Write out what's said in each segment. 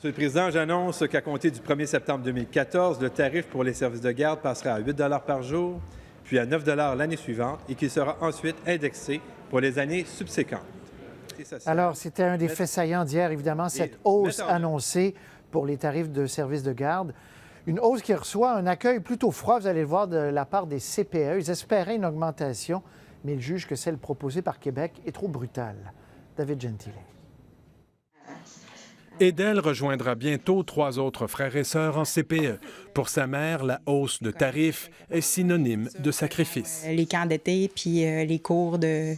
Monsieur le Président, j'annonce qu'à compter du 1er septembre 2014, le tarif pour les services de garde passera à 8 $ par jour, puis à 9 $ l'année suivante et qu'il sera ensuite indexé pour les années subséquentes. Alors, c'était un des faits saillants d'hier, évidemment, cette hausse annoncée pour les tarifs de services de garde. Une hausse qui reçoit un accueil plutôt froid, vous allez le voir, de la part des CPE. Ils espéraient une augmentation, mais ils jugent que celle proposée par Québec est trop brutale. David Gentile. Edel rejoindra bientôt 3 autres frères et sœurs en CPE. Pour sa mère, la hausse de tarifs est synonyme de sacrifice. Les camps d'été, puis les cours de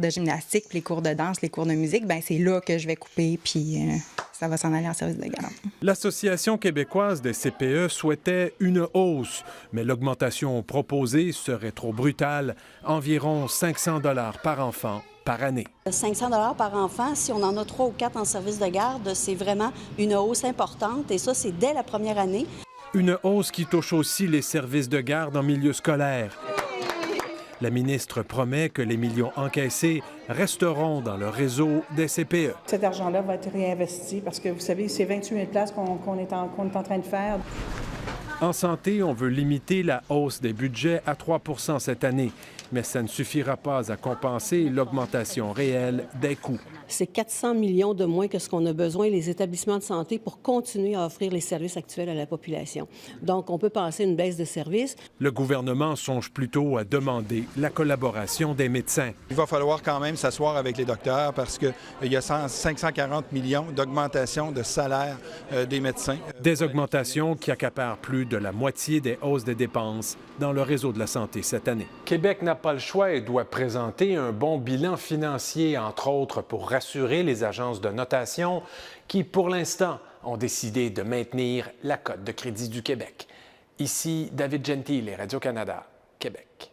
gymnastique, puis les cours de danse, les cours de musique, bien, c'est là que je vais couper, puis ça va s'en aller en service de garde. L'Association québécoise des CPE souhaitait une hausse, mais l'augmentation proposée serait trop brutale, environ 500 $ par enfant par année. 500 $ par enfant, si on en a 3 ou 4 en service de garde, c'est vraiment une hausse importante, et ça, c'est dès la première année. Une hausse qui touche aussi les services de garde en milieu scolaire. La ministre promet que les millions encaissés resteront dans le réseau des CPE. Cet argent-là va être réinvesti parce que, vous savez, c'est 28 000 places qu'on est en train de faire. En santé, on veut limiter la hausse des budgets à 3 % cette année, mais ça ne suffira pas à compenser l'augmentation réelle des coûts. C'est 400 millions de moins que ce qu'on a besoin, les établissements de santé, pour continuer à offrir les services actuels à la population. Donc, on peut penser à une baisse de services. Le gouvernement songe plutôt à demander la collaboration des médecins. Il va falloir quand même s'asseoir avec les docteurs parce qu'il y a 540 millions d'augmentation de salaire des médecins. Des augmentations qui accaparent plus de la moitié des hausses des dépenses dans le réseau de la santé cette année. Québec n'a pas le choix et doit présenter un bon bilan financier, entre autres pour rassurer les agences de notation qui, pour l'instant, ont décidé de maintenir la cote de crédit du Québec. Ici, David Gentile, Radio-Canada, Québec.